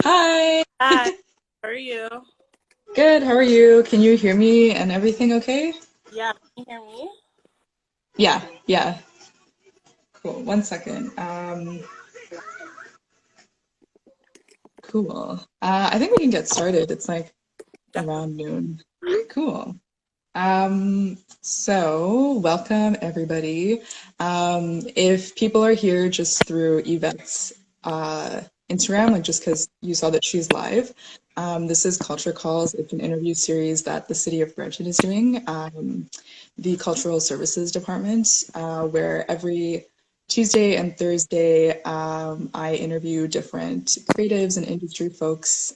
Hi. Hi, how are you? Good. How are you? Can you hear me and everything okay? Yeah, can you hear me? Yeah, yeah. Cool. One second. Cool. I think we can get started. It's like Definitely. around noon. Cool. So welcome everybody. If people are here just through Yvette's Instagram, like just because you saw that she's live, this is Culture Calls. It's an interview series that the City of Bridgeton is doing, the Cultural Services Department, where every Tuesday and Thursday I interview different creatives and industry folks.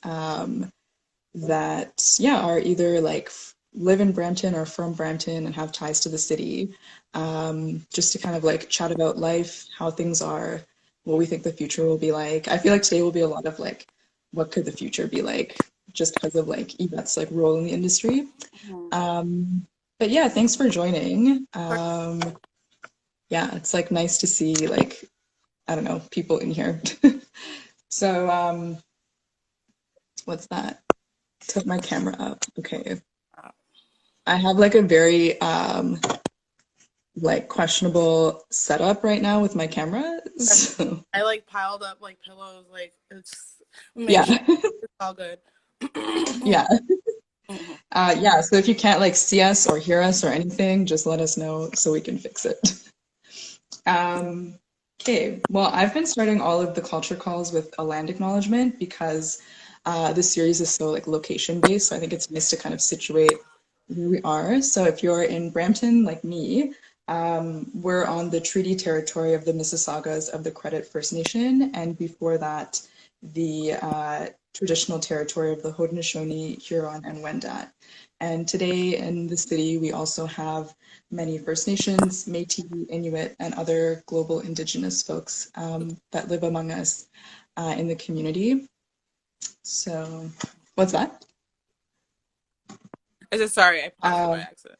That are either like live in Brampton or from Brampton and have ties to the city, just to kind of like chat about life, how things are, what we think the future will be like. I feel like today will be a lot of like what could the future be like, just because of like Yvette's like role in the industry. Mhm. But yeah, thanks for joining. For- Yeah, it's like nice to see like, I don't know, people in here. So what's that? Took my camera up. Okay. I have like a very like questionable setup right now with my camera. So I like piled up like pillows, like it's make yeah. sure it's all good. Yeah. Mhm. Yeah, so if you can't like see us or hear us or anything, just let us know so we can fix it. Um, okay, well, I've been starting all of the culture calls with a land acknowledgement because this series is so like location based. So I think it's nice to kind of situate where we are. So if you're in Brampton, like me, we're on the treaty territory of the Mississaugas of the Credit First Nation, and before that, the traditional territory of the Haudenosaunee, Huron, and Wendat. And today in the city, we also have many First Nations, Métis, Inuit, and other global Indigenous folks that live among us in the community. So, what's that? I said sorry, I paused it by Um, accident.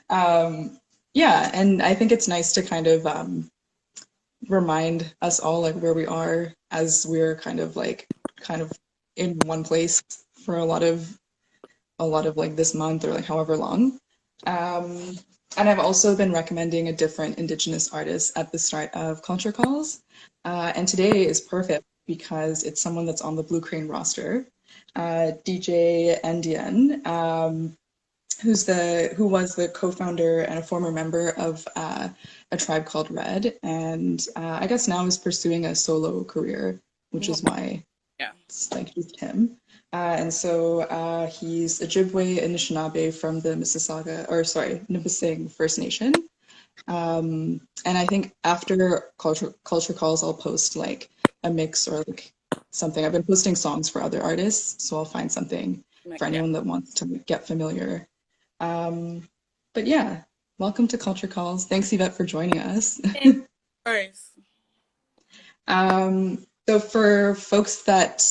oh, yeah, and I think it's nice to kind of remind us all like where we are as we're kind of in one place for a lot of like this month or like however long. Um, and I've also been recommending a different Indigenous artist at the start of Culture Calls. And today is perfect because it's someone that's on the Blue Crane roster, DJ Ndien, who was the co-founder and a former member of a tribe called Red, and I guess now is pursuing a solo career, which is Mhm. why Yeah. it's like just him. And so he's Ojibwe Anishinaabe from the Mississauga, or sorry, Nipissing First Nation. And I think after culture calls, I'll post like a mix or like something. I've been posting songs for other artists, so I'll find something for Yeah. anyone that wants to get familiar. Um, but yeah, welcome to Culture Calls. Thanks, Yvette, for joining us. Hey, of course. So for folks that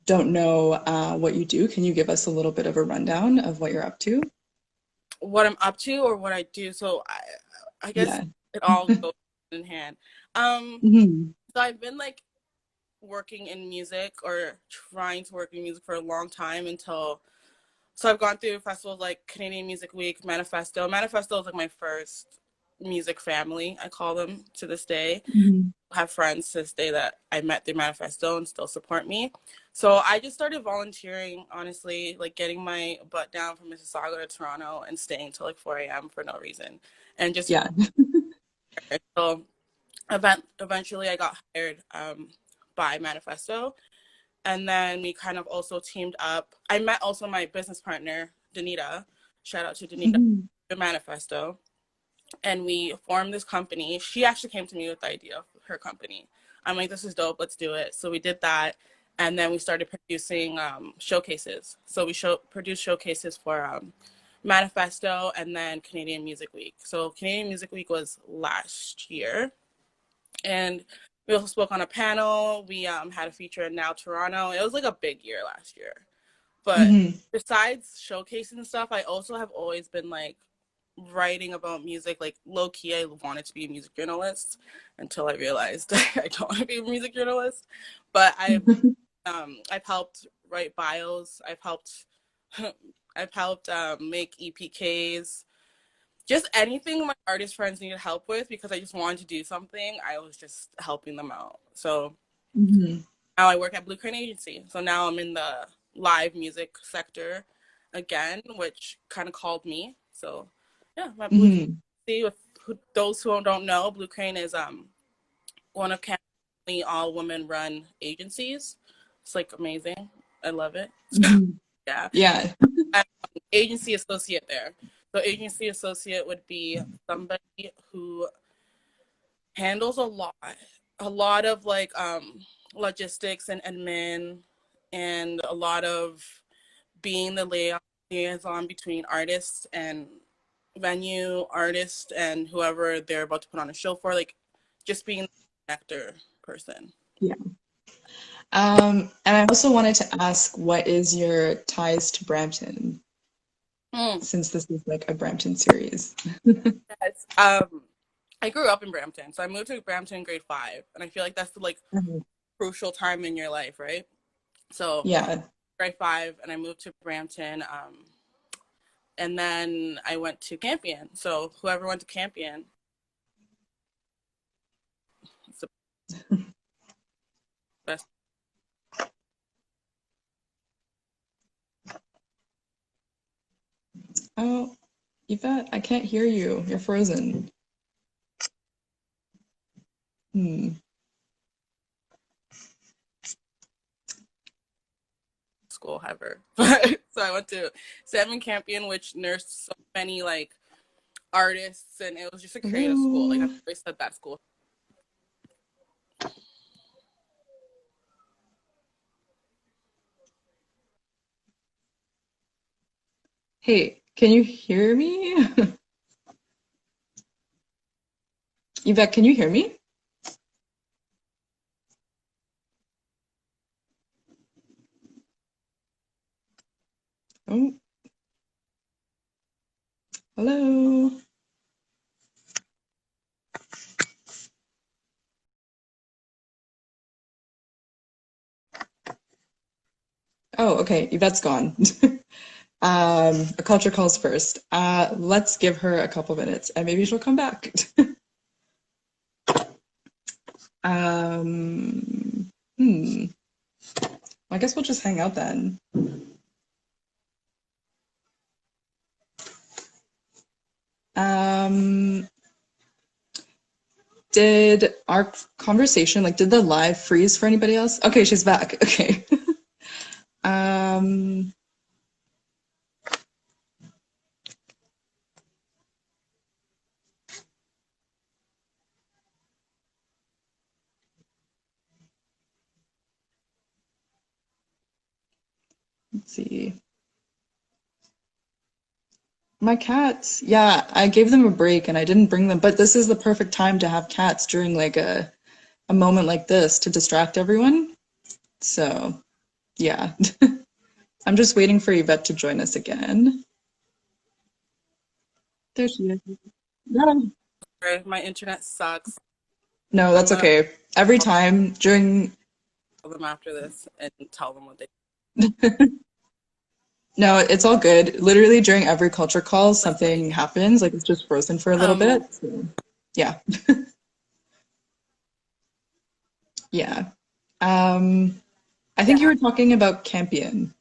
don't know what you do, can you give us a little bit of a rundown of what you're up to? What I'm up to or what I do. So I guess Yeah. it all goes in hand. Um, Mhm. so I've been like working in music or trying to work in music for a long time until so I've gone through festivals like Canadian Music Week, Manifesto. Manifesto is like my first music family, I call them to this day. Mhm. I have friends to this day that I met through Manifesto and still support me. So I just started volunteering, honestly, like getting my butt down from Mississauga to Toronto and staying till like 4 a.m. for no reason. And just Yeah. so eventually I got hired by Manifesto, and then we kind of also teamed up. I met also my business partner, Danita. Shout out to Danita, Mhm. the Manifesto. And we formed this company. She actually came to me with the idea of her company. I'm like, this is dope, let's do it. So we did that. And then we started producing showcases. So we produced showcases for Manifesto and then Canadian Music Week. So Canadian Music Week was last year, and we also spoke on a panel. We had a feature in Now Toronto. It was like a big year last year. But Mhm. besides showcasing stuff, I also have always been like writing about music. Like low key, I wanted to be a music journalist until I realized I don't want to be a music journalist. But I've helped write bios. I've helped make EPKs. Just anything my artist friends needed help with because I just wanted to do something. I was just helping them out. So Mhm. now I work at Blue Crane Agency. So now I'm in the live music sector again, which kind of called me. So yeah, I'm at Blue Crane Mhm. Agency. With those who don't know, Blue Crane is one of Canada's all women run agencies. It's like amazing. I love it. Mhm. Yeah. Yeah. I'm agency associate there. So agency associate would be somebody who handles a lot of like logistics and admin, and a lot of being the liaison between artists and venue artist and whoever they're about to put on a show for, like just being the connector person. Yeah. And I also wanted to ask, what is your ties to Brampton, Mm, since this is like a Brampton series? yes. I grew up in Brampton, so I moved to Brampton in grade 5, and I feel like that's the like Mhm. crucial time in your life, right? So Yeah. grade 5, and I moved to Brampton, and then I went to Campion. So whoever went to Campion, it's the best. Oh, Yvette, I can't hear you. You're frozen. Hmm. School ever. So I went to Salmon Campion, which nursed so many like artists, and it was just a creative school. Like Hello. I've always said that school. Hey, can you hear me? Yvette, can you hear me? Oh, hello. Oh, okay. Yvette's gone. A culture calls first. Let's give her a couple minutes and maybe she'll come back. Um, hmm. I guess we'll just hang out then. Um, did our conversation, like, did the live freeze for anybody else? Okay, she's back. Okay. Um, let's see. My cats, yeah, I gave them a break and I didn't bring them, but this is the perfect time to have cats during like a moment like this to distract everyone. So, yeah. I'm just waiting for Yvette to join us again. There she is. No, My internet sucks. no, I'm that's gonna okay. Every time during, call them after this and tell them what they no, it's all good. Literally during every culture call, like. something happens. Like it's just frozen for a little Um, bit. So, yeah, yeah. Um, I think you yeah, were talking about Campion.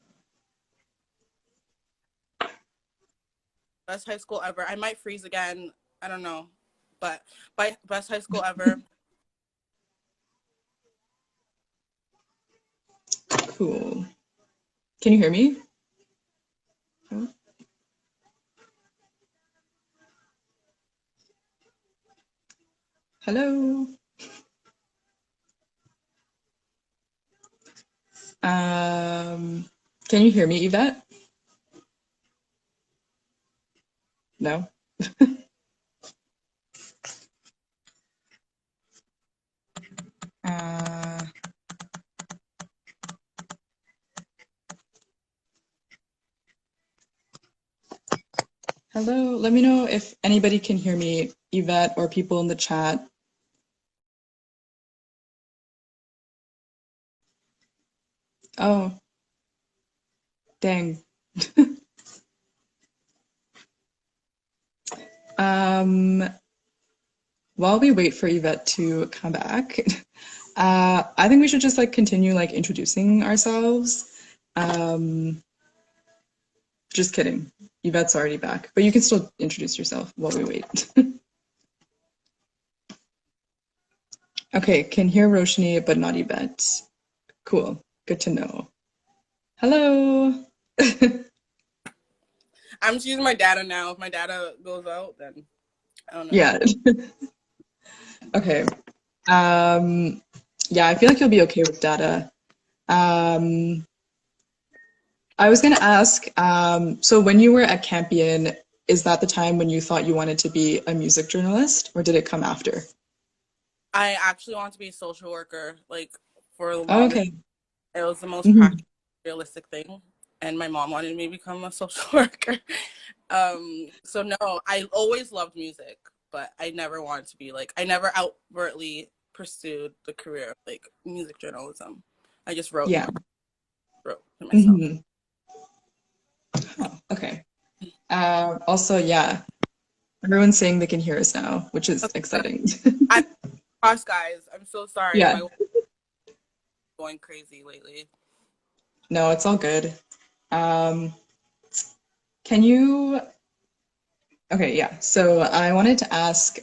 best high school ever. I might freeze again. I don't know, but by best high school ever. Cool. Can you hear me? Oh, hello. Can you hear me, Yvette? No. Uh, Hello. Let me know if anybody can hear me, Yvette, or people in the chat. Oh, dang. Um, while we wait for Yvette to come back, I think we should just like continue like introducing ourselves. Um, just kidding. Yvette's already back, but you can still introduce yourself while we wait. Okay, can hear Roshni, but not Yvette. Cool. Good to know. Hello. I'm just using my data now. If my data goes out, then I don't know. Yeah. Okay. Yeah, I feel like you'll be okay with data. Um, I was gonna ask, so when you were at Campion, is that the time when you thought you wanted to be a music journalist, or did it come after? I actually want to be a social worker. Like for the Oh, longest, okay. it was the most Hmm. practical, realistic thing. And my mom wanted me to become a social worker. So no, I always loved music, but I never wanted to be like I never outwardly pursued the career of like music journalism. I just Yeah. wrote to myself. Hmm. Oh, okay. Also, yeah, everyone's saying they can hear us now, which is exciting. I cross guys. I'm so sorry. Yeah. My going crazy lately. No, it's all good. Um, can you Okay, yeah. So I wanted to ask,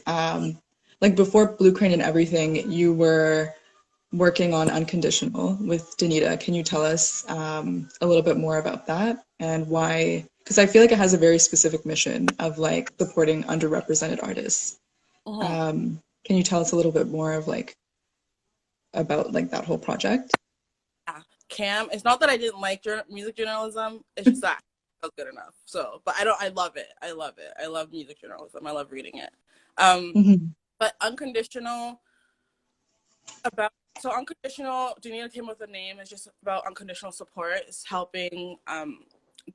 like before Blue Crane and everything, you were working on Unconditional with Danita. Can you tell us a little bit more about that and why? Because I feel like it has a very specific mission of like supporting underrepresented artists. Mhm. Can you tell us a little bit more of like about like that whole project? Yeah. Cam, it's not that I didn't like music journalism. It's just that it was good enough. So, but I don't. I love it. I love it. I love music journalism. I love reading it. Um, Hmm. but unconditional about so unconditional. Danita came with a name. It's just about unconditional support. It's helping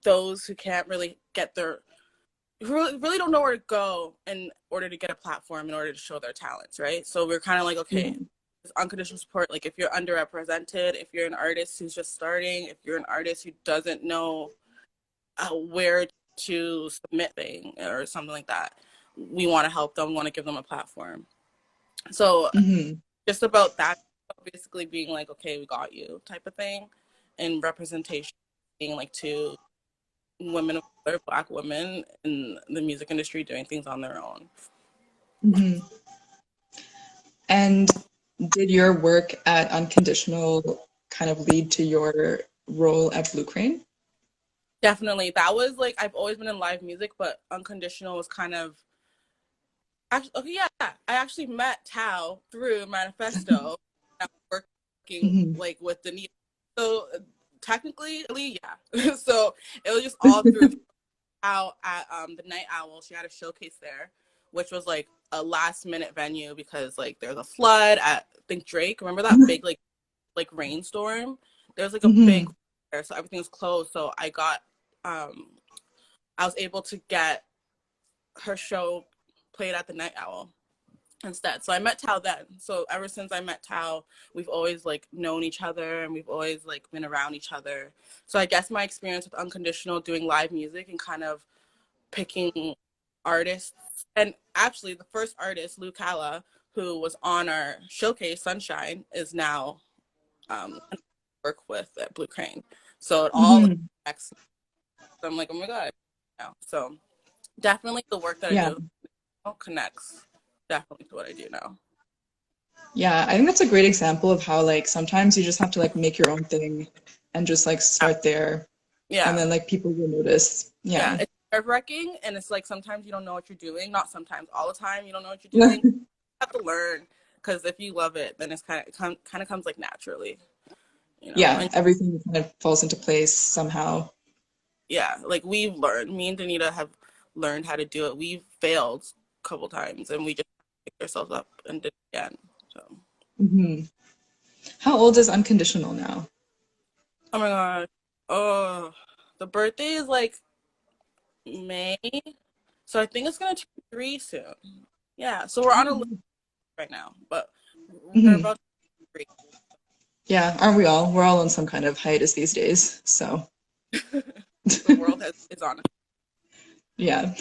those who can't really get their who really don't know where to go in order to get a platform in order to show their talents, right? So we're kind of like, Yeah. okay, unconditional support. Like if you're underrepresented, if you're an artist who's just starting, if you're an artist who doesn't know where to submit thing or something like that, we want to help them. We want to give them a platform. So Hmm. just about that, basically being like, okay, we got you type of thing, and representation being like to women of color, Black women in the music industry doing things on their own. Hmm. And did your work at Unconditional kind of lead to your role at Blue Crane? Definitely, that was like I've always been in live music, but Unconditional was kind of actually okay. Yeah, I actually met Tao through Manifesto. I was working Hmm. like with Denise, so technically, yeah. So it was just all through out at the Night Owl. She had a showcase there, which was like a last minute venue because like there's a flood at I think Drake. Remember that big like rainstorm? There was like a big Hmm. there, so everything was closed. So um I was able to get her show played at the Night Owl instead. So I met Tao then. So ever since I met Tao, we've always like known each other and we've always like been around each other. So I guess my experience with Unconditional doing live music and kind of picking artists. And actually, the first artist, Lou Calla, who was on our showcase, Sunshine, is now work with at Blue Crane. So it all like, Hmm. connects. So I'm like, oh my god. So definitely the work that I Yeah. do connects definitely to what I do now. Yeah, I think that's a great example of how like sometimes you just have to like make your own thing and just like Yeah, start there and yeah, then like people will notice. yeah. Yeah. It's nerve wracking, and it's like sometimes you don't know what you're doing. Not sometimes, all the time you don't know what you're doing. You have to learn because if you love it, then it's kind of comes like naturally, you know. Yeah, And everything kind of falls into place somehow. yeah, like we've learned. Me and Danita have learned how to do it. We've failed a couple times, and we just picked ourselves up and did it again. So, Hmm. How old is Unconditional now? oh my god, oh, the birthday is like May. So I think it's gonna turn 3 soon. Yeah, so we're on a list right now, but we're Mhm. about to 3. Yeah, aren't we all? We're all on some kind of hiatus these days. So, The world is on. yeah.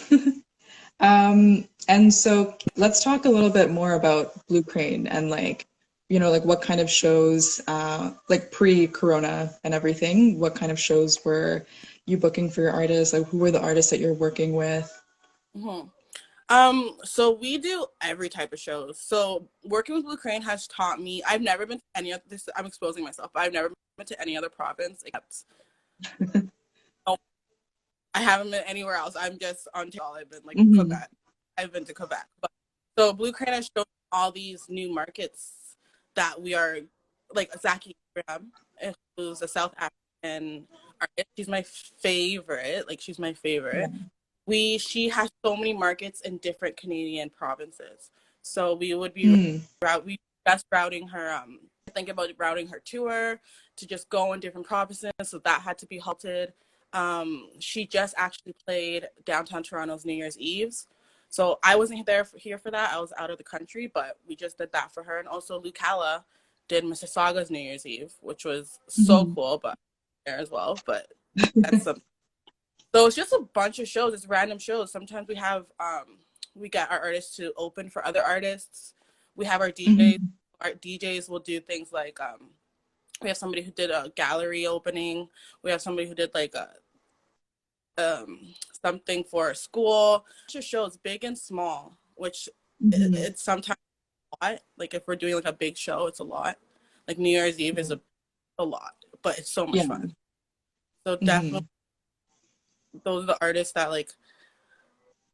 And so let's talk a little bit more about Blue Crane and like, like what kind of shows, like pre-corona and everything, what kind of shows were you booking for your artists? Like who were the artists that you're working with? Hmm. So we do every type of shows. So working with Blue Crane has taught me. I've never been to any of this. I'm exposing myself, but I've never been to any other province except. Oh, I haven't been anywhere else. I'm just on all. I've been like Hmm. Quebec. I've been to Quebec, but so Blue Crane has shown all these new markets that we are like Zaki Abraham, who's a South African artist. She's my favorite. Like she's my Yeah. favorite. She has so many markets in different Canadian provinces. So we would be Mm. best routing her think about routing her tour to just go in different provinces. So that had to be halted. She just actually played downtown Toronto's New Year's Eve's. So I wasn't here for that. I was out of the country, but we just did that for her. And also Lucala did Mississauga's New Year's Eve, which was so Hmm. cool, but there as well. But that's some so it's just a bunch of shows. It's random shows. Sometimes we get our artists to open for other artists. We have our DJs. Hmm. Our DJs will do things like we have somebody who did a gallery opening. We have somebody who did like a something for a school. Just shows big and small, which Hmm. it's sometimes a lot. Like if we're doing like a big show, it's a lot. Like New Year's Eve is a lot, but it's so much Yeah. fun. So definitely Hmm. those are the artists that like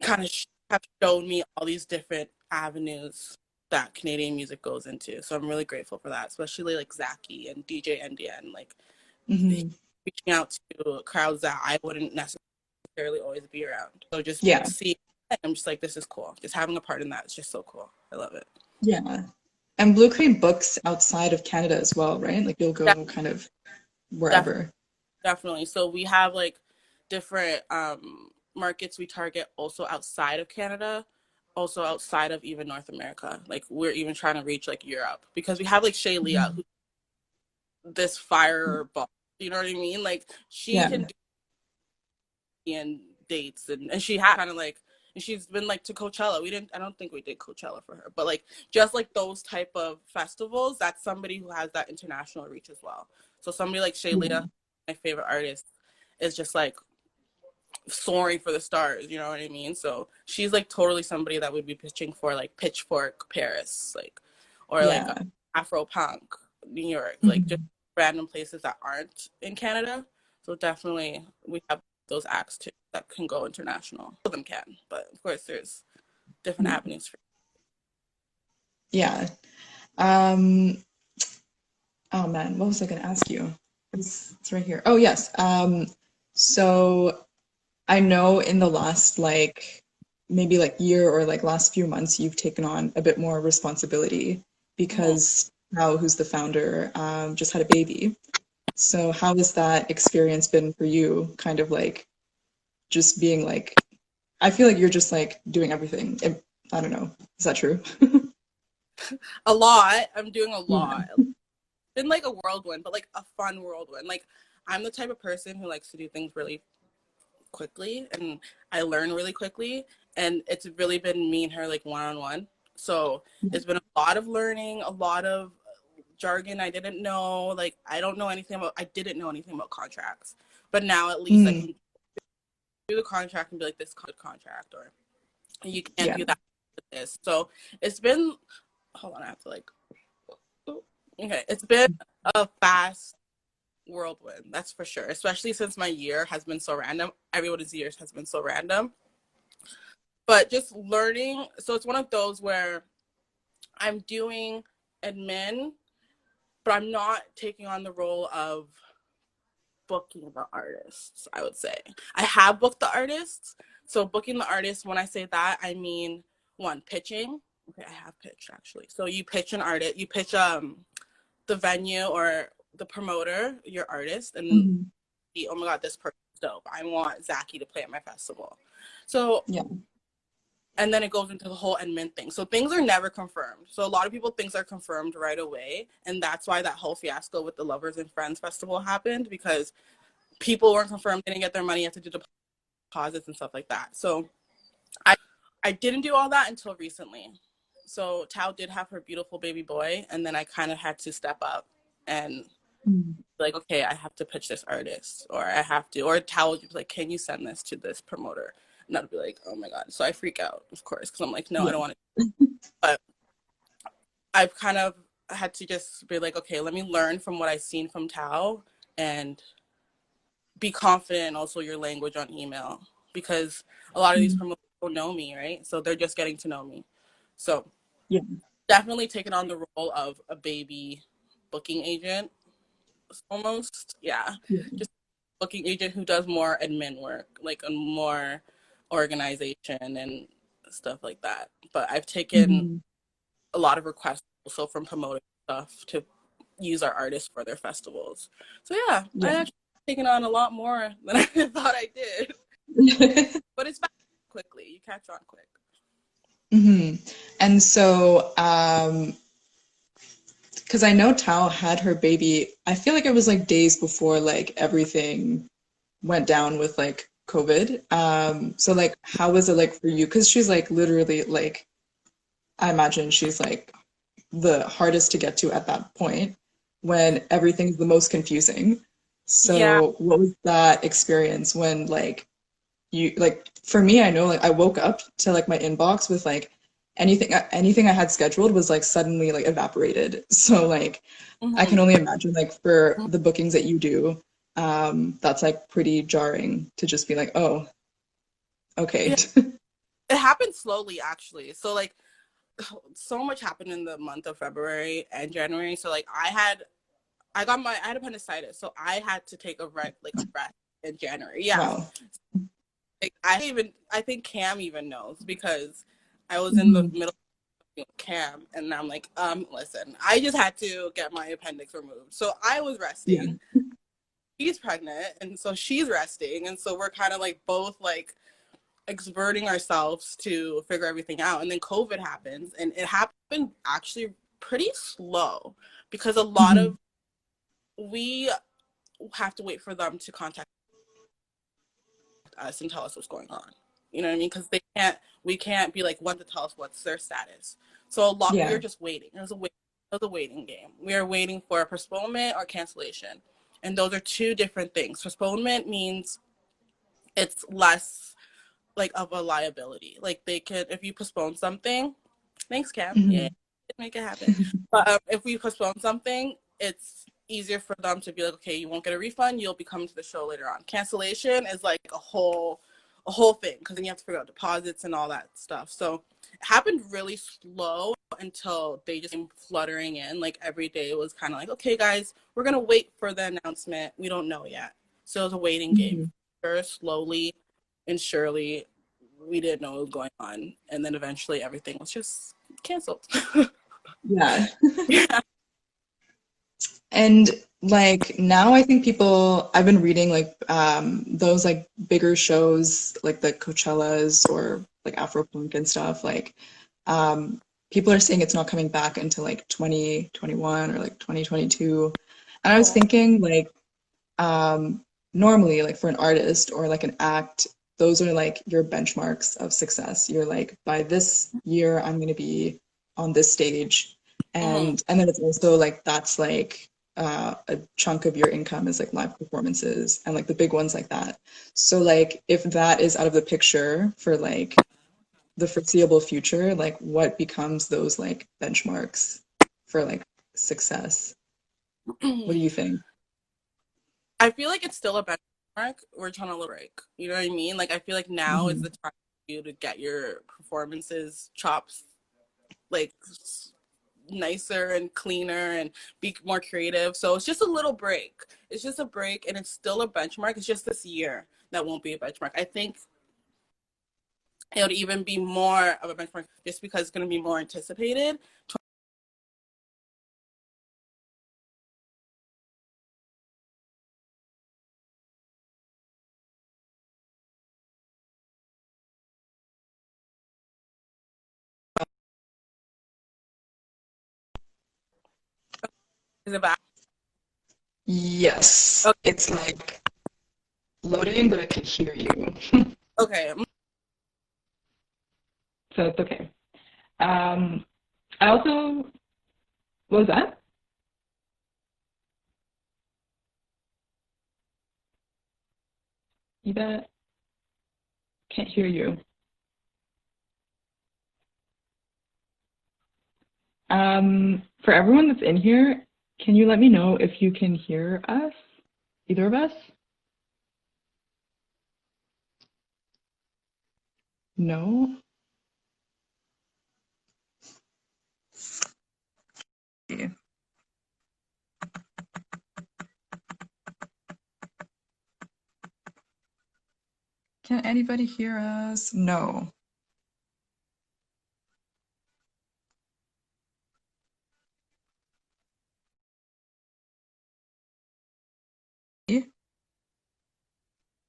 kind of have shown me all these different avenues that Canadian music goes into. So I'm really grateful for that, especially like Zaki and DJ NDN, like Hmm. reaching out to crowds that I wouldn't necessarily always be around. So just Yeah. see, I'm just like, this is cool. Just having a part in that is just so cool. I love it. Yeah. And Blue Crane books outside of Canada as well, right? Like you'll Def- go kind of def- wherever. Definitely. So we have like different markets we target also outside of Canada, also outside of even North America. Like we're even trying to reach like Europe because we have like Shay Leah, Mhm. who this fireball. You know what I mean? Like she Yeah. can do and dates and she had kind of like and she's been like to Coachella. I don't think we did Coachella for her, but like just like those type of festivals, that's somebody who has that international reach as well. So somebody like Shay Yeah. Leah, my favorite artist, is just like soaring for the stars, you know what I mean? So she's like totally somebody that would be pitching for like Pitchfork Paris, like or like Yeah. Afro Punk New York, like just Mhm. random places that aren't in Canada. So definitely we have those acts too that can go international. All of them can, but of course there's different Yeah. avenues for. Yeah. Um, oh man, what was I going to ask you? It's right here. Oh, yes. So I know in the last like maybe like year or like last few months, you've taken on a bit more responsibility Mhm. because Now, who's the founder, just had a baby. So how has that experience been for you? Kind of like just being like, I feel like you're just like doing everything. I don't know. Is that true? A lot. I'm doing a Yeah. lot. Been like a whirlwind, but like a fun whirlwind. Like I'm the type of person who likes to do things really quickly and I learn really quickly. And it's really been me and her like one on one. So it's been a lot of learning, a lot of jargon I didn't know. Like I didn't know anything about contracts. But now at least I Mm, can do the contract and be like, this contract or you can't yeah. do that with this. So it's been hold on, I have to like okay. It's been a fast whirlwind, that's for sure. Especially since my year has been so random. Everybody's years has been so random. But just learning, so it's one of those where I'm doing admin, but I'm not taking on the role of booking the artists, I would say. I have booked the artists. So booking the artists, when I say that, I mean one, pitching. Okay, I have pitched actually. So you pitch an artist, you pitch the venue or the promoter, your artist, and Mhm. oh my god, this person's dope. I want Zaki to play at my festival. So Yeah. and then it goes into the whole admin thing. So things are never confirmed. So a lot of people think they're confirmed right away, and that's why that whole fiasco with the Lovers and Friends festival happened, because people weren't confirmed, didn't get their money, had to do deposits and stuff like that. So I I didn't do all that until recently. So Tao did have her beautiful baby boy, and then I kind of had to step up and Mm. like, okay, I have to pitch this artist, or I have to, or Tao would be like, can you send this to this promoter? And I'd be like, oh my god. So I freak out, of course, because I'm like, no, I Yeah. don't want to. But I've kind of had to just be like, okay, let me learn from what I've seen from Tao and be confident in also your language on email, because a lot of these Mm. promoters don't know me, right? So they're just getting to know me. So Yeah. definitely taking on the role of a baby booking agent, almost. Yeah. Yeah. Just booking agent who does more admin work, like a more organization and stuff like that. But I've taken Mhm. a lot of requests also from promoting stuff to use our artists for their festivals. So yeah, Yeah. I actually taken on a lot more than I thought I did. But it's back quickly. You catch on quick. hmm And so, because I know Tao had her baby, I feel like it was like days before like everything went down with like COVID. So like, how was it like for you? Because she's like literally like, I imagine she's like the hardest to get to at that point when everything's the most confusing. Yeah. So what was that experience when like you like for me, I know like I woke up to like my inbox with like anything I had scheduled was like suddenly like evaporated. So like I can Mm-hmm. only imagine like for the bookings that you do, that's like pretty jarring to just be like, oh, okay. It, it happened slowly, actually. So like, so much happened in the month of February and January. So like, I had appendicitis, so I had to take a rest in January. Yeah, Wow. like, I think Cam even knows, because I was in the Mhm. middle of Cam, and I'm like, listen, I just had to get my appendix removed, so I was Yeah. resting. She's pregnant, and so she's resting, and so we're kind of like both like exerting ourselves to figure everything out. And then COVID happens, and it happened actually pretty slow, because a lot Mhm. of we have to wait for them to contact us and tell us what's going on. You know what I mean? Because we can't be like one to tell us what's their status. So we are Yeah. just waiting. It was a waiting game. We are waiting for a postponement or cancellation, and those are two different things. Postponement means it's less like of a liability. Like they could, if you postpone something, thanks, Cam. Yeah, Mhm. make it happen. But if we postpone something, it's easier for them to be like, okay, you won't get a refund. You'll be coming to the show later on. Cancellation is like a whole thing, because then you have to figure out deposits and all that stuff. So it happened really slow until they just came fluttering in. Like every day was kind of like, okay, guys, we're gonna wait for the announcement. We don't know yet. So it was a waiting game. Mhm. Sure, slowly and surely, we didn't know what was going on, and then eventually everything was just canceled. Yeah. Yeah. And like now I think people I've been reading like those like bigger shows like the Coachellas or like Afropunk and stuff like people are saying it's not coming back until like 2021 or like 2022. And I was Oh. thinking like normally like for an artist or like an act, those are like your benchmarks of success. You're like by this year I'm going to be on this stage, Mm-hmm. and then it's also like that's like a chunk of your income is like live performances and like the big ones like that. So like if that is out of the picture for like the foreseeable future, like what becomes those like benchmarks for like success? What do you think? I feel like it's still a benchmark. We're trying to break. You know what I mean? Like I feel like now is Mhm. the time for you to get your performances chops like nicer and cleaner and be more creative. So it's just a little break. It's just a break, and it's still a benchmark. It's just this year that won't be a benchmark. I think it would even be more of a benchmark just because it's going to be more anticipated. Is it back? Yes, Okay. it's like loading, but I can hear you. Okay. So it's okay. I also, what was that? Yvette, can't hear you. For everyone that's in here, can you let me know if you can hear us? Either of us? No? Can anybody hear us? No.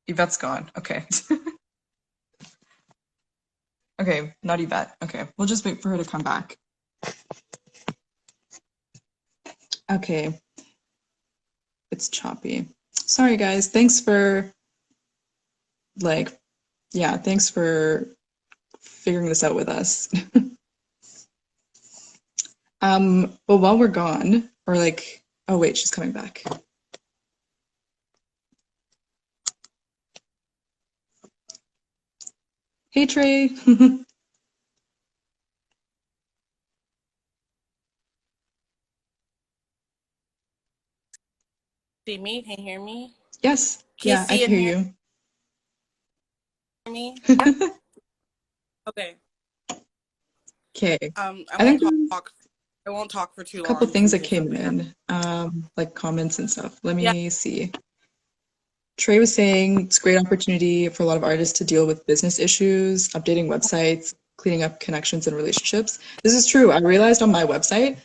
Yvette's gone. Okay. Okay, not Yvette. Okay, we'll just wait for her to come back. Okay, it's choppy. Sorry, guys. Thanks for, like, yeah, thanks for figuring this out with us. But while we're gone, or like, oh wait, she's coming back. Hey, Trey. See me? Can you hear me? Yes, Can you yeah, I see can and hear hear you. me? Yeah. Okay. Okay, I I won't think there's talk. I won't talk for too a couple long, just things in that case came somebody has. in, like comments and stuff. Let Yeah. me see. Trey was saying it's a great opportunity for a lot of artists to deal with business issues, updating websites, cleaning up connections and relationships. This is true. I realized on my website,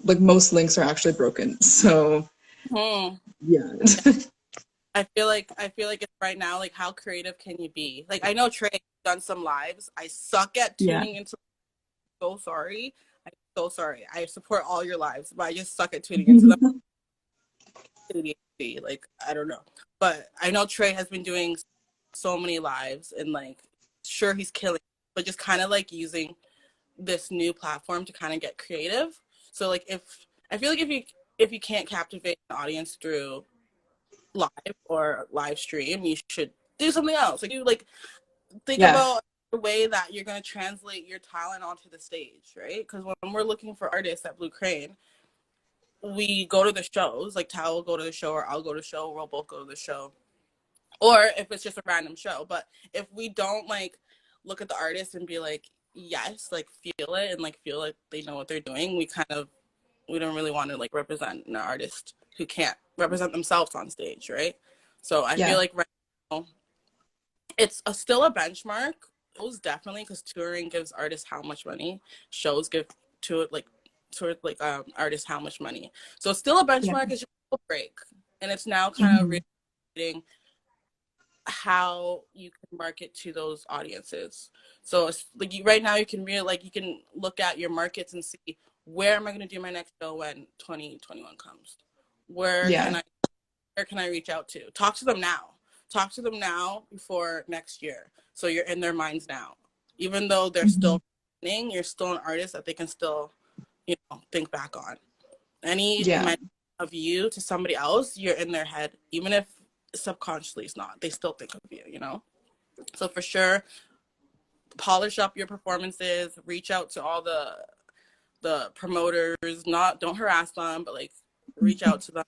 like most links are actually broken. So, Hmm. yeah. I feel like it's right now. Like, how creative can you be? Like, I know Trey has done some lives. I suck at Yeah. tuning into. So sorry. I'm so sorry. I support all your lives, but I just suck at tuning into them. ADHD, like I don't know, but I know Trey has been doing so many lives and like, sure he's killing, but just kind of like using this new platform to kind of get creative. So like, if I feel like if you can't captivate an audience through live or live stream, you should do something else. Like you like think Yeah. about the way that you're going to translate your talent onto the stage, right? Because when we're looking for artists at Blue Crane, we go to the shows. Like Tao will go to the show, or I'll go to the show. We'll both go to the show, or if it's just a random show. But if we don't like look at the artist and be like, yes, like feel it and like feel like they know what they're doing, we don't really want to like represent an artist who can't represent themselves on stage, right? So I feel Yeah. like right now it's still a benchmark. It was definitely because touring gives artists how much money, shows give to it like artists how much money. So it's still a Yeah. benchmark. It's just a break, and it's now kind of Hmm. reading how you can market to those audiences. So it's like right now you can you can look at your markets and see, where am I going to do my next show when 2021 comes? Where can Yeah. I where can I reach out to? Talk to them now. Talk to them now before next year. So you're in their minds now. Even though they're Hmm. still running, you're still an artist that they can still, think back on. Any Yeah. mention of you to somebody else, you're in their head, even if subconsciously it's not. They still think of you. So for sure, polish up your performances, reach out to all the promoters, not don't harass them, but like reach out to them,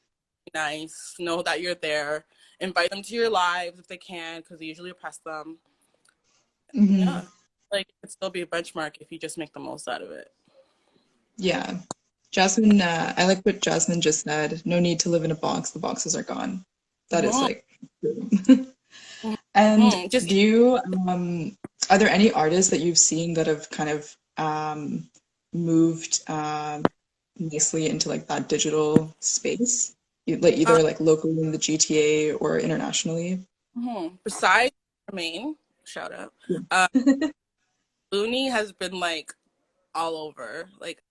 be nice, know that you're there, invite them to your lives if they can, because they usually press them. Hmm. Yeah, like it could still be a benchmark if you just make the most out of it. Yeah. Jasmine, I like what Jasmine just said. No need to live in a box. The boxes are gone. That is Mm-hmm. like true. And Mm-hmm. Just do you, are there any artists that you've seen that have kind of moved nicely into like that digital space? Like uh, either like locally in the GTA or internationally? besides Maine, shout out. Yeah. Uh, Looney has been like all over. Like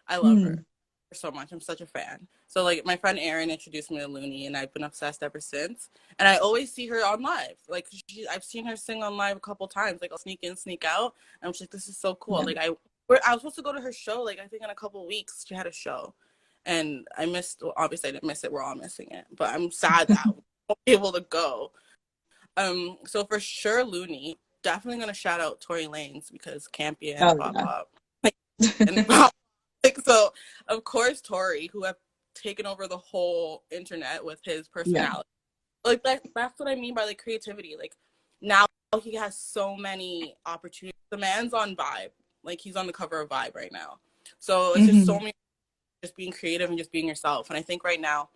I love Hmm. her. so much. I'm such a fan. So like my friend Erin introduced me to Looney, and I've been obsessed ever since. And I always see her on live. Like I've seen her sing on live a couple times. Like I'll sneak in, sneak out. And I'm just like, this is so cool. Yeah. Like I was supposed to go to her show. Like I think in a couple weeks she had a show, and I missed. Well, obviously I didn't miss it. We're all missing it, but I'm sad that I won't be able to go. So for sure, Looney. Definitely gonna shout out Tory Lanez because campy and Oh pop yeah. pop. Like, and pop. Like, so of course Tory, who have taken over the whole internet with his Yeah. personality. Like that's what I mean by like creativity. Like now he has so many opportunities. The man's on Vibe. Like he's on the cover of Vibe right now. So it's just so Hmm. many just being creative and just being yourself. And I think right now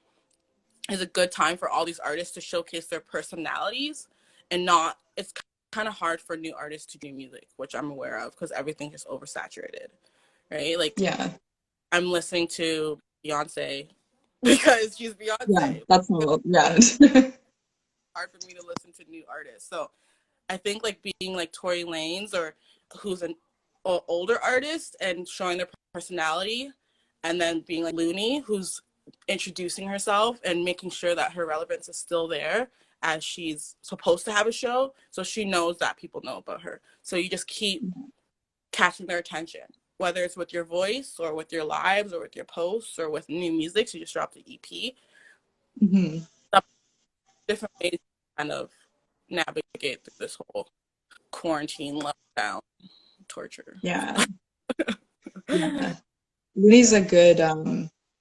is a good time for all these artists to showcase their personalities and not it's kind of hard for new artists to do music, which I'm aware of because everything is oversaturated, right? Like Yeah. I'm listening to Beyonce because she's Yeah. Beyonce. That's It's all. Yeah. hard for me to listen to new artists. So I think like being like Tory Lanez or who's an older artist and showing their personality, and then being like Looney, who's introducing herself and making sure that her relevance is still there as she's supposed to have a show, so she knows that people know about her. So you just keep catching their attention, whether it's with your voice or with your lives or with your posts or with new music. So you just dropped the EP. Hmm. Different ways to kind of navigate through this whole quarantine lockdown torture. Yeah. Yeah. Looney's a good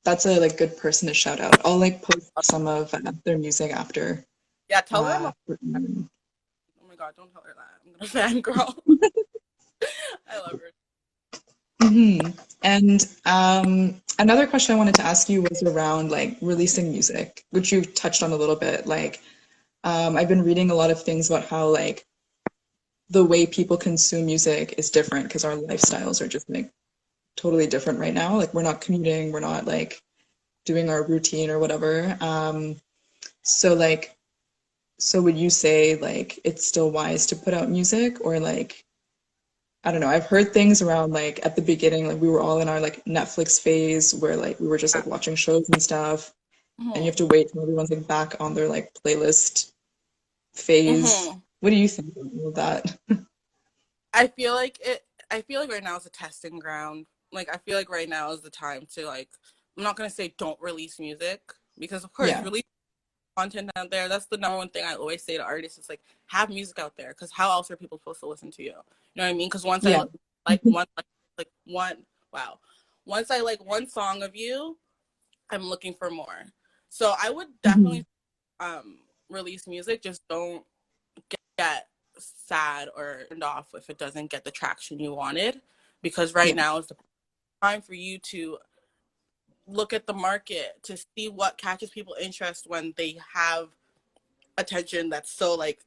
that's a like good person to shout out. I'll like post some of their music after. Yeah, tell her I'm a. For- Oh my god, don't tell her that. I'm gonna fangirl. I love her. Mhm. And another question I wanted to ask you was around like releasing music, which you touched on a little bit. Like, I've been reading a lot of things about how like the way people consume music is different because our lifestyles are just like totally different right now. Like, we're not commuting, we're not like doing our routine or whatever. So like, so would you say like it's still wise to put out music or like I don't know. I've heard things around like at the beginning, like we were all in our like Netflix phase where like we were just like watching shows and stuff, and you have Mm-hmm. to wait till everyone's like back on their like playlist phase. Mm-hmm. What do you think of all of that? I feel like it. I feel like right now is a testing ground. Like I feel like right now is the time to like. I'm not gonna say don't release music because of course Yeah. release content out there. That's the number one thing I always say to artists. Is like have music out there because how else are people supposed to listen to you? You know what I mean? Because once I Yeah. like one like one wow, once I like one song of you, I'm looking for more. So I would Hmm. definitely release music. Just don't get sad or turned off if it doesn't get the traction you wanted, because right Yeah. now is the time for you to look at the market to see what catches people interest when they have attention that's so like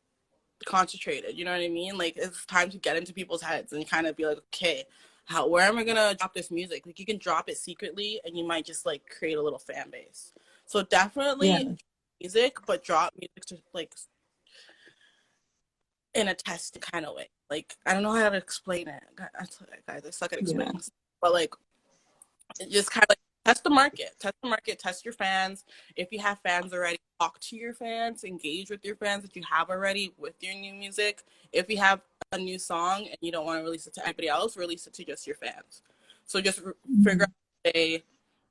concentrated. You know what I mean? Like it's time to get into people's heads and kind of be like, okay, how where am I gonna drop this music? Like you can drop it secretly and you might just like create a little fan base. So Yeah. definitely music, but drop music to like in a test kind of way. Like I don't know how to explain it. Guys, I suck at Yeah. explaining, but like it just kind of like test the market, test your fans. If you have fans already, talk to your fans, engage with your fans that you have already with your new music. If you have a new song and you don't want to release it to anybody else, release it to just your fans. So just figure Mhm. out a way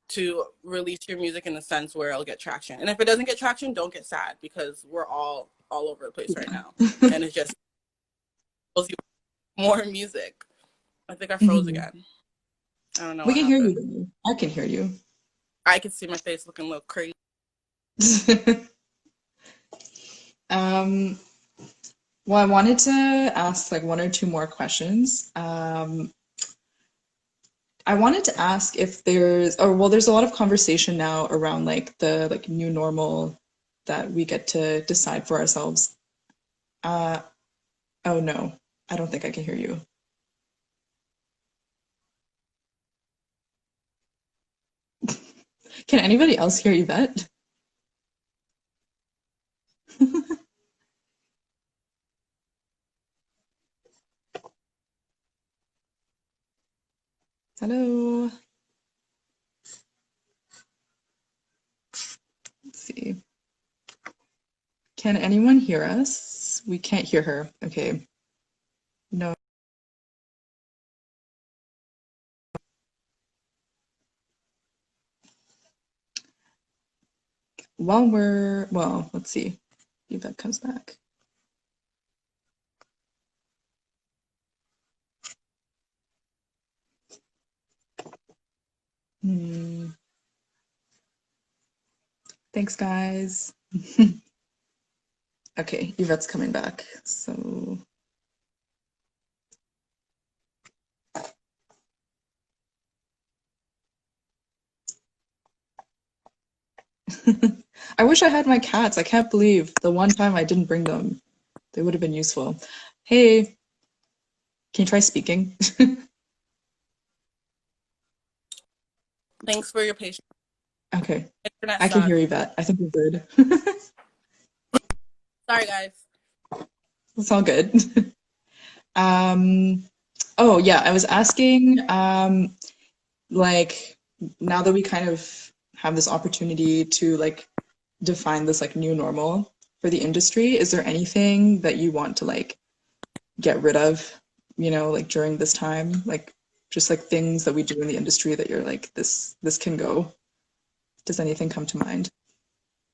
to release your music in a sense where it'll get traction. And if it doesn't get traction, don't get sad because we're all over the place right now, Yeah. and it just tells you more music. I think I froze Mhm. again. I don't know We what can hear you happened. though. I can hear you. I can see my face looking a little crazy. Um, well, I wanted to ask like one or two more questions. I wanted to ask if there's, or well, there's a lot of conversation now around like the like new normal that we get to decide for ourselves. Uh, oh no, I don't think I can hear you. Can anybody else hear Yvette? Hello? Let's see. Can anyone hear us? We can't hear her. Okay. No. Well, let's see if that comes back. Thanks, guys. Okay, Yvette's coming back. So I wish I had my cats. I can't believe the one time I didn't bring them. They would have been useful. Hey, can you try speaking? Thanks for your patience. Okay, Internet I can hear sucks. Yvette. I think we're good. Sorry, guys. It's all good. Um, oh yeah, I was asking, like now that we kind of have this opportunity to like define this like new normal for the industry, is there anything that you want to like get rid of, like during this time, like just like things that we do in the industry that you're like this can go? Does anything come to mind?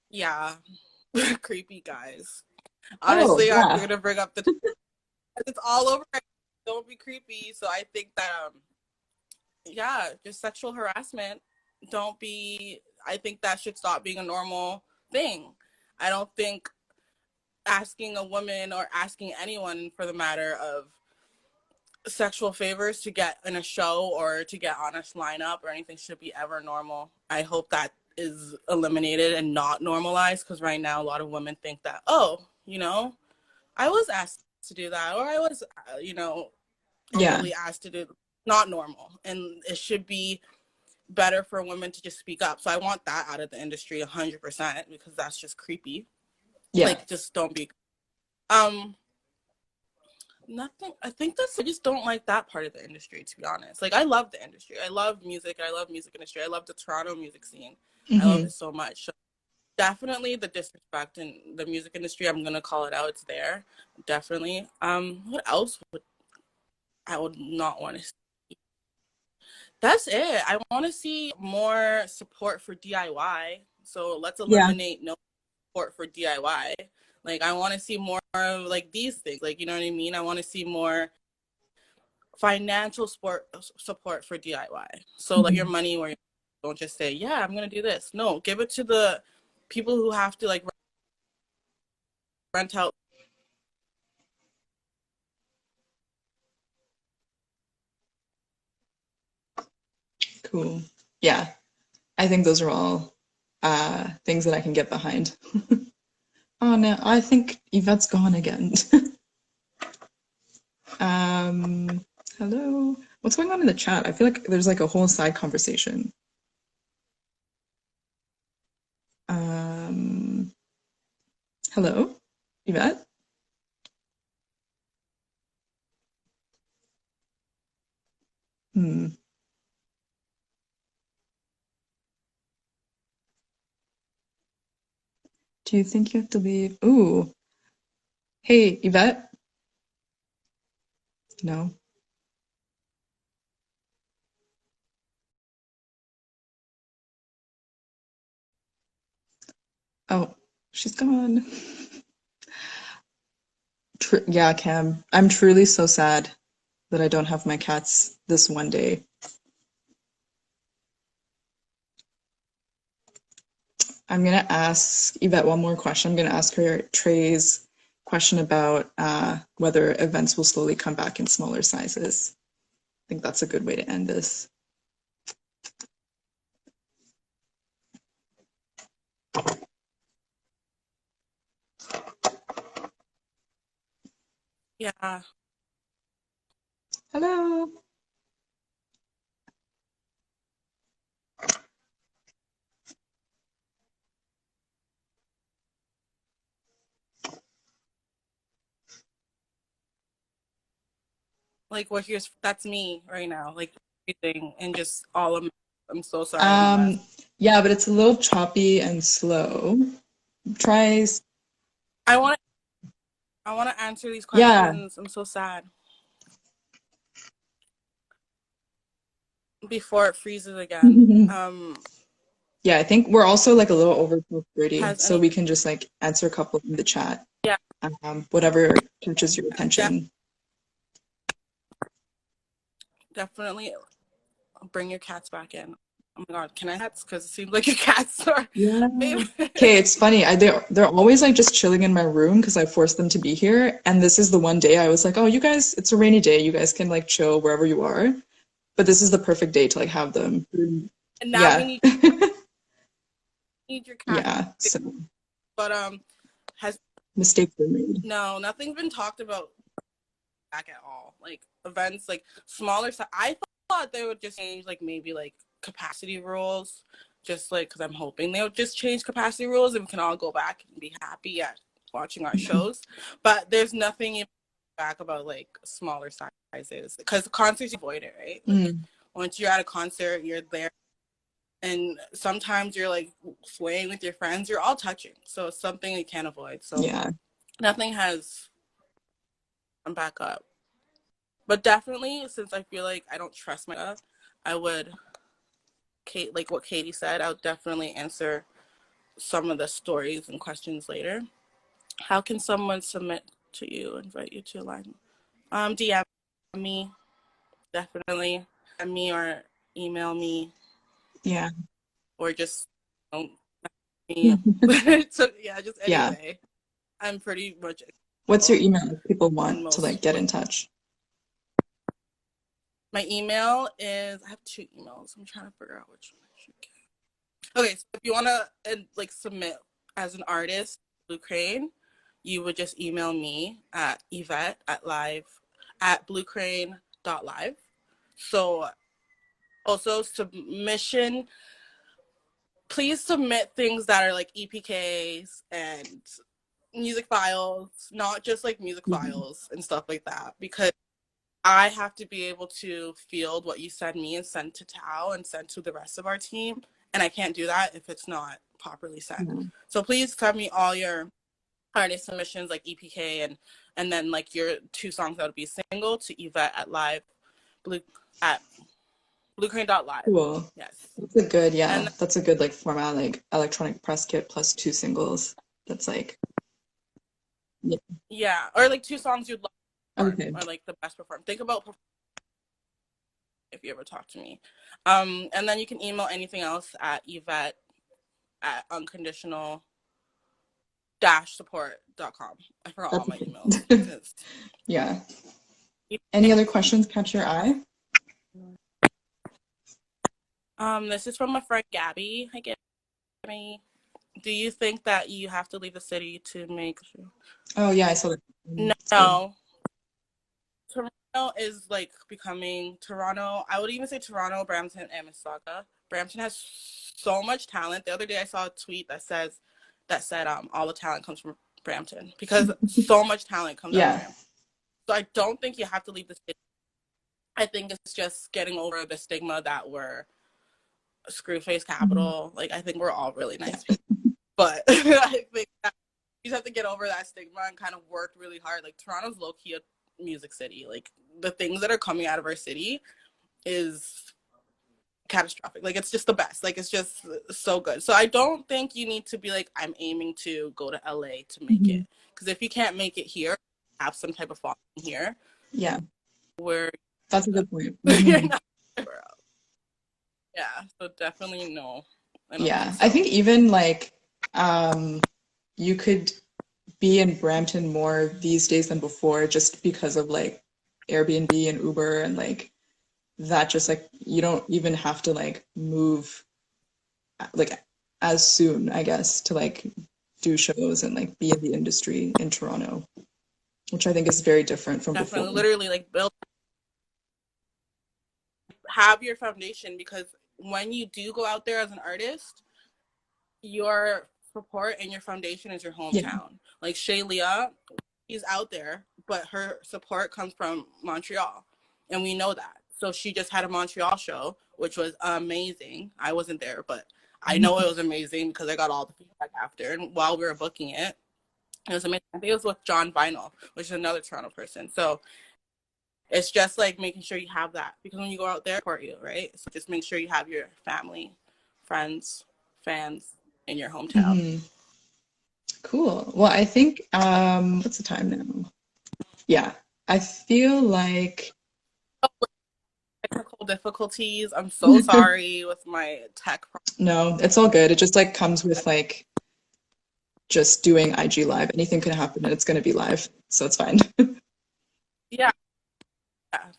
Yeah. Creepy guys. Oh, Honestly, I'm yeah. gonna bring up the it's all over. Don't be creepy. So I think that yeah, just sexual harassment. Don't be I think that should stop being a normal thing. I don't think asking a woman or asking anyone for the matter of sexual favors to get in a show or to get on a lineup or anything should be ever normal. I hope that is eliminated and not normalized because right now a lot of women think that, oh, I was asked to do that or I was, Yeah. overly asked to do not normal. And it should be better for women to just speak up. So I want that out of the industry 100% because that's just creepy. Yeah. Like, just don't be. Um, Nothing. I think I just don't like that part of the industry, to be honest. Like I love the industry. I love music. I love music industry. I love the Toronto music scene. I love Hmm. it so much. So definitely the disrespect in the music industry. I'm gonna call it out. It's there. Definitely. What else would I would not want to see? That's it. I want to see more support for DIY. So let's Yeah. eliminate no support for DIY. Like I want to see more of like these things. Like you know what I mean? I want to see more financial support for DIY. So let your Mhm. money where you don't just say, yeah, I'm gonna do this. No, give it to the people who have to like rent out. Cool. Yeah. I think those are all things that I can get behind. Oh no, I think Yvette's gone again. Um, hello. What's going on in the chat? I feel like there's like a whole side conversation. Um, hello, Yvette? Hmm. Do you think you have to leave? Ooh. Hey, Yvette? No. Oh, she's gone. Yeah, Cam. I'm truly so sad that I don't have my cats this one day. I'm gonna ask Yvette one more question. I'm gonna ask her Trey's question about whether events will slowly come back in smaller sizes. I think that's a good way to end this. Yeah, Hello. like what here's that's me right now. Like everything and just all of I'm so sorry I'm a Um, mess. Yeah, but it's a little choppy and slow. Try, I want to answer these yeah. questions. I'm so sad. Before it freezes again. Yeah, I think we're also like a little over 12:30, Has so any? we can just like answer a couple in the chat. Yeah, Whatever catches your attention. definitely bring your cats back in. Oh my god, can I cats? Because it seems like your cats are Yeah. Okay, favorite. it's funny. They're always like just chilling in my room because I forced them to be here. And this is the one day I was like, oh, you guys, it's a rainy day. You guys can like chill wherever you are. But this is the perfect day to like have them. And now we Yeah. need your cat. Yeah. So But has mistakes were made. no, nothing's been talked about back at all. Like events, like smaller stuff. I thought they would just change, like maybe like capacity rules, just like because I'm hoping they would just change capacity rules and we can all go back and be happy at watching our shows. But there's nothing back about like smaller sizes because concerts you avoid it, right? Like Mm, once you're at a concert, you're there. And sometimes you're like swaying with your friends, you're all touching. So it's something you can't avoid. So yeah. nothing has come back up. But definitely, since I feel like I don't trust my, I would, Kate, like what Katie said, I would definitely answer some of the stories and questions later. How can someone submit to you, invite you to a line? DM me, definitely. DM me or email me Yeah. or just me. So yeah, just any Yeah. way. I'm pretty much What's your email if people and want to most like get like in touch? my email is I have two emails. I'm trying to figure out which one I should get. Okay, so if you wanna like submit as an artist, Blue Crane, you would just email me at Yvette at bluecrane.live. So also submission, please submit things that are like EPKs and music files, not just like music Mhm. files and stuff like that, because I have to be able to field what you send me and send to Tao and send to the rest of our team. And I can't do that if it's not properly sent. Yeah. So please send me all your artist submissions like EPK and then like your two songs that would be single to Yvette at live blue at bluecrane.live. Cool. Yes. That's a good, And yeah. That's a good like format, like electronic press kit plus two singles. That's like, yeah. yeah, or like two songs you'd love to perform Okay. or like the best perform. Think about if you ever talk to me. And then you can email anything else at Yvette at unconditional support.com. I forgot all That's my emails okay. because Yeah. Any other questions catch your eye? this is from my friend Gabby. Hi Gabby. Do you think that you have to leave the city to make? Oh yeah, I saw that. It's good. No. Toronto is like becoming Toronto. I would even say Toronto, Brampton, and Mississauga. Brampton has so much talent. The other day I saw a tweet that said all the talent comes from Brampton because so much talent comes out of Yeah. Brampton. So I don't think you have to leave the city. I think it's just getting over the stigma that we're Screwface Mhm. capital. Like I think we're all really nice people, but I think that you just have to get over that stigma and kind of work really hard. Like Toronto's low key a music city. Like the things that are coming out of our city is catastrophic. Like it's just the best. Like it's just so good. So I don't think you need to be like I'm aiming to go to LA to make Mhm. it. Because if you can't make it here, have some type of following here Yeah, where that's a good point. you're Mhm. not everywhere else. Yeah. So definitely no. I don't think Yeah, I so. think even like you could be in Brampton more these days than before just because of like Airbnb and Uber and like that just like you don't even have to like move like as soon, I guess, to like do shows and like be in the industry in Toronto, which I think is very different from before. Definitely literally like build have your foundation because when you do go out there as an artist, your support and your foundation is your Yeah. hometown. Like Shaylia, she's out there, but her support comes from Montreal. And we know that. So she just had a Montreal show, which was amazing. I wasn't there, but I know it was amazing because I got all the feedback after. And while we were booking it, it was amazing. I think it was with John Vinyl, which is another Toronto person. So it's just like making sure you have that, because when you go out there, support you, right? So just make sure you have your family, friends, fans in your hometown. Mhm. Cool. Well, I think what's the time now? Yeah. I feel like Technical difficulties. I'm so sorry with my tech. no, it's all good. It just like comes with like just doing IG live. Anything could happen and it's going to be live. So it's fine. Yeah,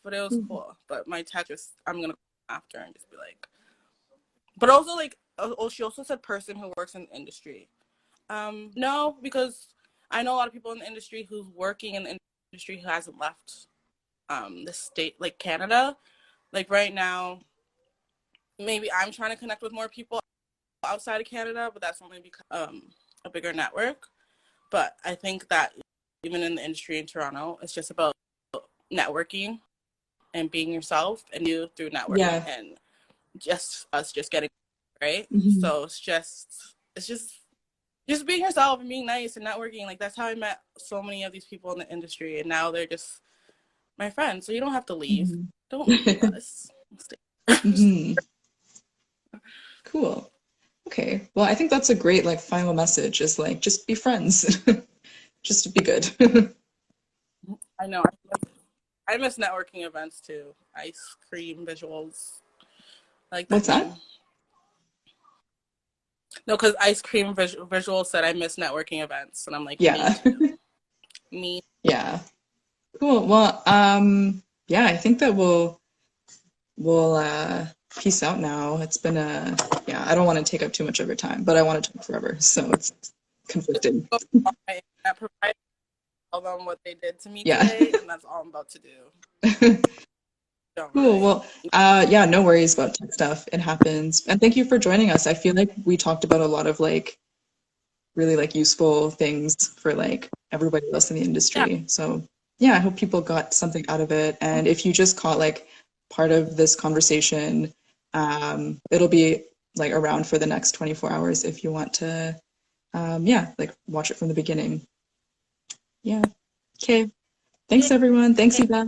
but it was cool. But my tech just, I'm going to after and just be like, but also like, oh, she also said person who works in the industry. No, because I know a lot of people in the industry who's working in the industry who hasn't left the state, like Canada. Like right now, maybe I'm trying to connect with more people outside of Canada, but that's only because a bigger network. But I think that even in the industry in Toronto, it's just about networking and being yourself, and you through networking Yeah. and just us just getting right. Mhm. So it's just being yourself and being nice and networking. Like that's how I met so many of these people in the industry, and now they're just my friends. So you don't have to leave. Mhm. Don't leave us. Mhm. Cool. Okay. Well, I think that's a great like final message is like just be friends. Just to be good. I know. I miss networking events too. Ice cream visuals. I like that What's name. that? No, because ice cream visual said I miss networking events, and I'm like, me Yeah. too. Me. Yeah. Cool. Well, yeah, I think that we'll peace out now. It's been a yeah, I don't want to take up too much of your time, but I want to talk forever, so it's conflicting. My internet provider, tell them what they did to me Yeah. today, and that's all I'm about to do. Don't Cool. worry. Well, yeah, no worries about tech stuff. It happens. And thank you for joining us. I feel like we talked about a lot of like really like useful things for like everybody else in the Yeah. industry. So yeah, I hope people got something out of it. And if you just caught like part of this conversation, it'll be like around for the next 24 hours if you want to, yeah, like watch it from the beginning. Yeah. Okay. Thanks, Yay. everyone. Thanks, Yvette.